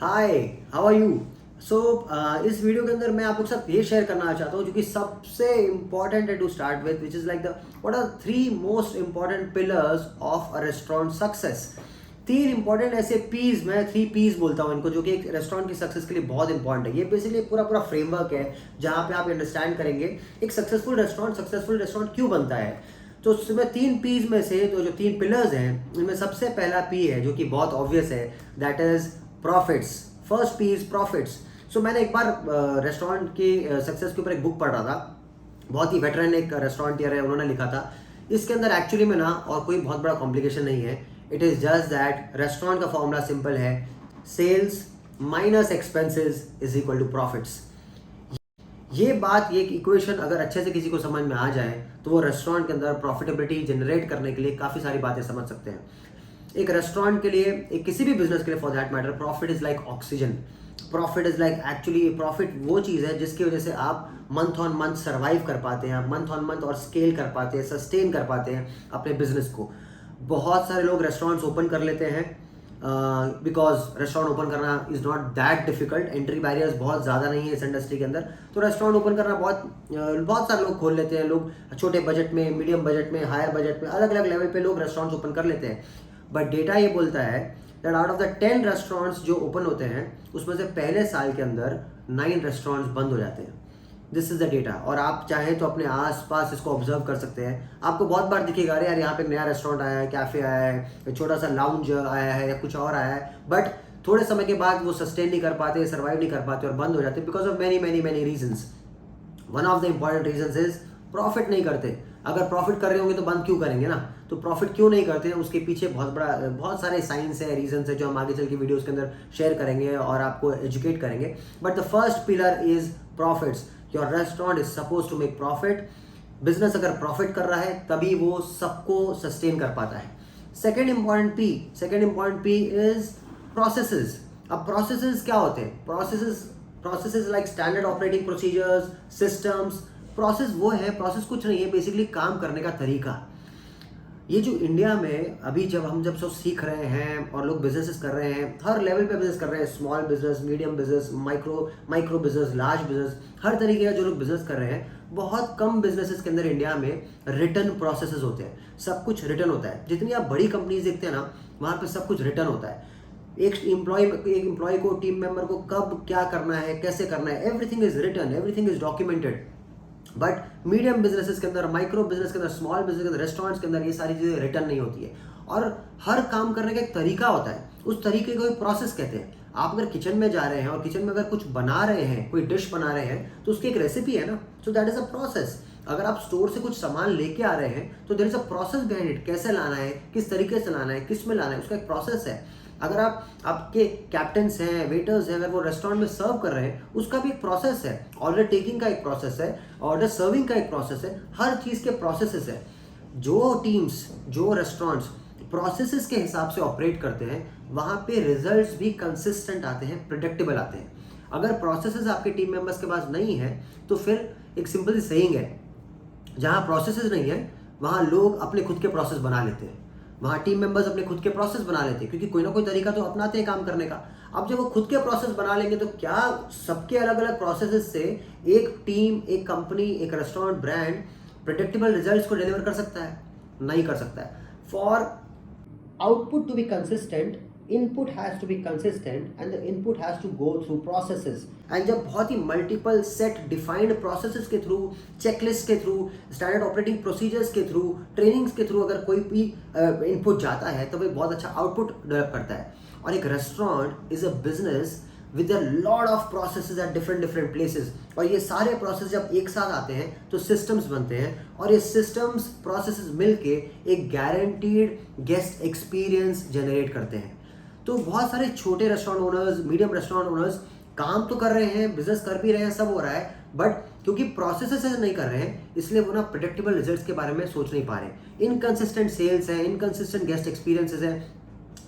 Hi, how are you. So इस video के अंदर मैं आप लोग के साथ ये शेयर करना चाहता हूँ जो कि सबसे इम्पॉर्टेंट है to start with, which is like the what are three most important pillars of a restaurant success. तीन इंपॉर्टेंट ऐसे पीस, मैं थ्री पीस बोलता हूँ इनको, जो कि एक रेस्टोरेंट की सक्सेस के लिए बहुत इंपॉर्टेंट है। ये बेसिकली पूरा पूरा फ्रेमवर्क है जहाँ पे आप अंडरस्टैंड करेंगे एक सक्सेसफुल रेस्टोरेंट क्यों बनता है। तो उसमें तीन पीस में से तो जो तीन पिलर्स हैं उनमें सबसे पहला पी है जो कि बहुत ऑब्वियस है, that is profits. First P is profits. So मैंने एक बार रेस्टोरेंट की सक्सेस के ऊपर एक बुक पढ़ रहा था, बहुत ही वेटरन एक रेस्टोरेंटियर है, उन्होंने लिखा था। इसके अंदर एक्चुअली में ना और कोई बहुत बड़ा कॉम्प्लिकेशन नहीं है। It is just that restaurant का फॉर्मूला सिंपल है, sales minus expenses is equal to profits. ये बात, ये इक्वेशन अगर अच्छे से किसी को समझ में आ जाए तो वो रेस्टोरेंट के अंदर प्रॉफिटेबिलिटी जनरेट करने के लिए काफ़ी सारी बातें समझ सकते हैं। एक रेस्टोरेंट के लिए, एक किसी भी बिजनेस के लिए for that matter, profit is like oxygen. Profit is like, actually profit वो चीज़ है जिसकी वजह से आप मंथ ऑन मंथ सर्वाइव कर पाते हैं, आप मंथ ऑन मंथ और स्केल कर पाते हैं, सस्टेन कर पाते हैं अपने बिजनेस को। बहुत सारे लोग रेस्टोरेंट्स ओपन कर लेते हैं बिकॉज रेस्टोरेंट ओपन करना is not that difficult, entry barriers बहुत ज़्यादा नहीं है इस इंडस्ट्री के अंदर। तो रेस्टोरेंट ओपन करना बहुत सारे लोग खोल लेते हैं। लोग छोटे बजट में, मीडियम बजट में, हायर बजट में, अलग अलग लेवल पे लोग रेस्टोरेंट्स ओपन कर लेते हैं। बट डेटा ये बोलता है that out of the 10 restaurants जो ओपन होते हैं उसमें से पहले साल के अंदर 9 रेस्टोरेंट्स बंद हो जाते हैं। This is the data. और आप चाहें तो अपने आसपास इसको ऑब्जर्व कर सकते हैं। आपको बहुत बार दिखेगा, अरे यार यहाँ पे एक नया रेस्टोरेंट आया है, कैफे आया है, छोटा सा लाउंज आया है या कुछ और आया है, बट थोड़े समय के बाद वो सस्टेन नहीं कर पाते, सर्वाइव नहीं कर पाते और बंद हो जाते because of many many many reasons. One of the important reasons is profit नहीं करते। अगर प्रॉफिट कर रहे होंगे तो बंद क्यों करेंगे ना। तो प्रॉफिट क्यों नहीं करते हैं उसके पीछे बहुत सारे साइंस है, रीजंस है, जो हम आगे चल के वीडियोस के अंदर शेयर करेंगे और आपको एजुकेट करेंगे। But the first pillar is profits. Your restaurant is suppose to make profit. Business अगर प्रॉफिट कर रहा है तभी वो सबको सस्टेन कर पाता है। Second important P is processes. अब प्रोसेसेस क्या होते हैं? Processes like standard operating procedures, systems. Process कुछ नहीं है, बेसिकली काम करने का तरीका। ये जो इंडिया में अभी जब सब सीख रहे हैं और लोग बिजनेसेस कर रहे हैं, हर लेवल पे बिजनेस कर रहे हैं, small business, medium business, micro business, large business, हर तरीके का जो लोग बिजनेस कर रहे हैं, बहुत कम बिजनेसेस के अंदर इंडिया में रिटर्न प्रोसेसेस होते हैं। सब कुछ रिटर्न होता है। जितनी आप बड़ी कंपनीज देखते हैं ना, वहाँ पे सब कुछ रिटर्न होता है। एक एम्प्लॉय को, टीम मेंबर को कब क्या करना है, कैसे करना है, everything is return, everything is documented. But medium businesses के अंदर, माइक्रो बिजनेस के अंदर, स्मॉल बिजनेस के अंदर, रेस्टोरेंट्स के अंदर ये सारी चीज़ें रिटर्न नहीं होती है। और हर काम करने का एक तरीका होता है, उस तरीके को एक प्रोसेस कहते हैं। आप अगर किचन में जा रहे हैं और किचन में अगर कुछ बना रहे हैं, कोई डिश बना रहे हैं, तो उसकी एक रेसिपी है ना। So that is a process. अगर आप स्टोर से कुछ सामान लेके आ रहे हैं तो there is a process behind it. कैसे लाना है, किस तरीके से लाना है, किस में लाना है, उसका एक प्रोसेस है। अगर आपके कैप्टन्स हैं, वेटर्स हैं, अगर वो रेस्टोरेंट में सर्व कर रहे हैं, उसका भी एक प्रोसेस है। ऑर्डर टेकिंग का एक प्रोसेस है, ऑर्डर सर्विंग का एक प्रोसेस है, हर चीज़ के प्रोसेसेस है। जो टीम्स, जो रेस्टोरेंट्स प्रोसेसेस के हिसाब से ऑपरेट करते हैं, वहाँ पे रिजल्ट्स भी कंसिस्टेंट आते हैं, प्रिडिक्टेबल आते हैं। अगर प्रोसेसेस आपके टीम मेंबर्स के पास नहीं है तो फिर एक सिंपल सी सेइंग है, जहाँ प्रोसेसेस नहीं है वहाँ लोग अपने खुद के प्रोसेस बना लेते हैं, वहाँ टीम मेंबर्स अपने खुद के प्रोसेस बना लेते हैं, क्योंकि कोई ना कोई तरीका तो अपनाते हैं काम करने का। अब जब वो खुद के प्रोसेस बना लेंगे तो क्या सबके अलग अलग प्रोसेसेस से एक टीम, एक कंपनी, एक रेस्टोरेंट ब्रांड प्रिडिक्टेबल रिजल्ट्स को डिलीवर कर सकता है? नहीं कर सकता है। For output to be consistent, input has to be consistent and the input has to go through processes। and जब बहुत ही मल्टीपल सेट डिफाइंड प्रोसेसेस के थ्रू, चेकलिस्ट के थ्रू, स्टैंडर्ड ऑपरेटिंग प्रोसीजर्स के थ्रू, ट्रेनिंग्स के through अगर कोई भी input जाता है तो वो बहुत अच्छा आउटपुट डेवलप करता है। और एक restaurant is a business with a lot of processes at different places. और ये सारे प्रोसेस जब एक साथ आते हैं तो सिस्टम्स बनते हैं, और ये सिस्टम्स, प्रोसेसेस मिलके एक गारंटीड गेस्ट एक्सपीरियंस जनरेट करते हैं। तो बहुत सारे छोटे restaurant owners, medium restaurant owners काम तो कर रहे हैं, बिजनेस कर भी रहे हैं, सब हो रहा है, बट क्योंकि प्रोसेसेस नहीं कर रहे हैं इसलिए वो ना प्रेडिक्टेबल रिजल्ट्स के बारे में सोच नहीं पा रहे। इनकंसिस्टेंट सेल्स है, इनकंसिस्टेंट गेस्ट एक्सपीरियंसेस है,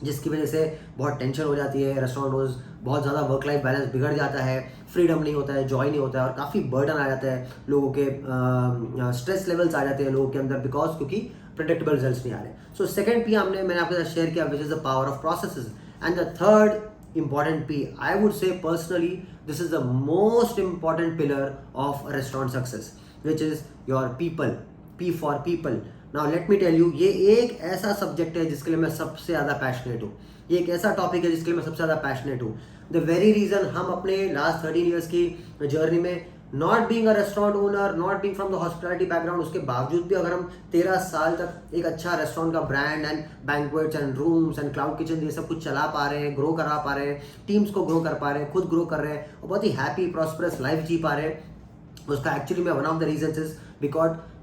जिसकी वजह से बहुत टेंशन हो जाती है, रेस्टोरेंट ओनर्स बहुत ज़्यादा वर्क लाइफ बैलेंस बिगड़ जाता है, फ्रीडम नहीं होता है, जॉय नहीं होता है, और काफ़ी बर्डन आ जाता है लोगों के, स्ट्रेस लेवल्स आ जाते हैं लोगों के अंदर, बिकॉज क्योंकि प्रेडिक्टेबल रिजल्ट्स नहीं आ रहे। सो सेकंड पी मैंने आपके साथ शेयर किया, which is the power of processes. And the third important P. I would say personally, this is the most important pillar of a restaurant success, which is your people. P for people. Now let me tell you, ये एक ऐसा subject है जिसके लिए मैं सबसे ज़्यादा passionate हूँ. ये एक ऐसा टॉपिक है जिसके लिए मैं सबसे ज़्यादा पैशनेट हूँ. द वेरी रीज़न हम अपने लास्ट 13 ईयर्स की जर्नी में, not being a restaurant owner, not being from the hospitality background, उसके बावजूद भी अगर हम 13 साल तक एक अच्छा रेस्टोरेंट का brand and banquets and rooms and cloud kitchen ये सब कुछ चला पा रहे हैं, ग्रो करा पा रहे हैं, टीम्स को ग्रो कर पा रहे हैं, खुद ग्रो कर रहे हैं और बहुत ही हैप्पी प्रॉस्परस लाइफ जी पा रहे हैं, उसका एक्चुअली में one of the reasons is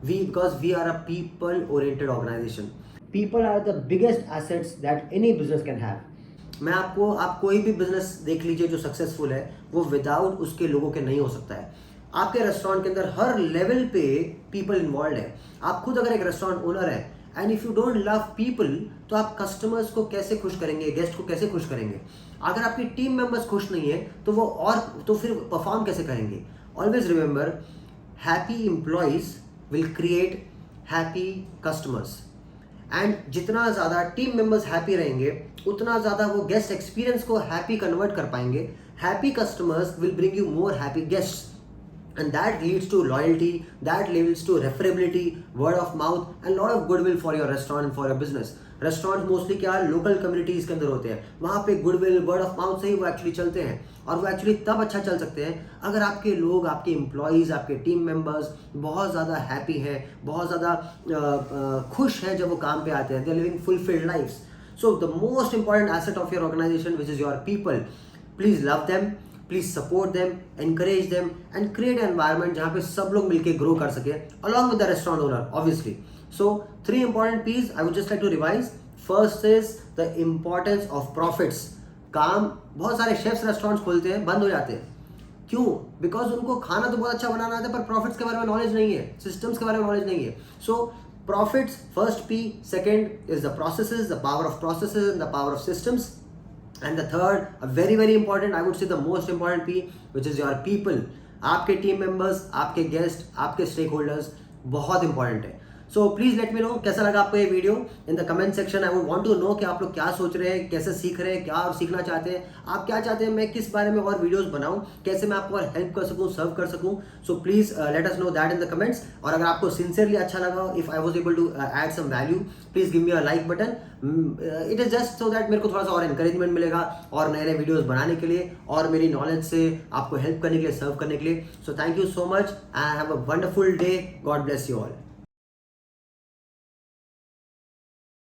because we are a people oriented organization. People are the biggest assets that any business can have. आप कोई भी बिजनेस देख लीजिए जो सक्सेसफुल है, वो विदाउट उसके लोगों के नहीं हो सकता है. आपके रेस्टोरेंट के अंदर हर लेवल पे पीपल इन्वॉल्व है. आप खुद अगर एक रेस्टोरेंट ओनर है and if you don't love people, तो आप कस्टमर्स को कैसे खुश करेंगे, गेस्ट को कैसे खुश करेंगे? अगर आपकी टीम मेंबर्स खुश नहीं है तो फिर परफॉर्म कैसे करेंगे? Always remember, happy employees will create happy customers. And जितना ज़्यादा टीम मेंबर्स हैप्पी रहेंगे उतना ज़्यादा वो गेस्ट एक्सपीरियंस को हैप्पी कन्वर्ट कर पाएंगे. Happy customers will bring you more happy guests and that leads to loyalty, that leads to referability, word of mouth and lot of goodwill for your restaurant and for your business. Restaurant mostly क्या local communities के अंदर होते हैं, वहाँ पे goodwill, word of mouth से ही वो actually चलते हैं और वो एक्चुअली तब अच्छा चल सकते हैं अगर आपके लोग, आपके एम्प्लॉयज़, आपके टीम मेंबर्स बहुत ज़्यादा हैप्पी हैं, बहुत ज़्यादा खुश हैं जब वो काम पे आते हैं. They are living fulfilled lives. So the most important asset of your organisation which is your people. Please love them, please support them, encourage them and create an environment जहाँ पे सब लोग मिलकर ग्रो कर सके along with the restaurant owner obviously. So 3 important P's I would just like to revise. First is the importance of profits. काम, बहुत सारे शेफ्स रेस्टोरेंट्स खोलते हैं, बंद हो जाते हैं. क्यों? बिकॉज उनको खाना तो बहुत अच्छा बनाना आता है पर प्रॉफिट्स के बारे में नॉलेज नहीं है, सिस्टम्स के बारे में नॉलेज नहीं है. So profits first P. Second is the processes, the power of processes and the power of systems. And the third, a very very important, I would say the most important P, which is your people. आपके team members, आपके guest, आपके stakeholders बहुत important है. So please let me know कैसा लगा आपको ये video in the comment section. I would want to know कि आप लोग क्या सोच रहे हैं, कैसे सीख रहे हैं, क्या और सीखना चाहते हैं, आप क्या चाहते हैं मैं किस बारे में और वीडियोस बनाऊं, कैसे मैं आपको और हेल्प कर सकूं, सर्व कर सकूं. So please let us know that in the comments. और अगर आपको सिंसियरली अच्छा लगा, if I was able to add some value, please give me a like button. It is just so that मेरे को थोड़ा सा और एनकरेजमेंट मिलेगा और नए नए वीडियोज़ बनाने के लिए और मेरी नॉलेज से आपको हेल्प करने के लिए, सर्व करने के लिए. So thank you so much and have a wonderful day. God bless you all.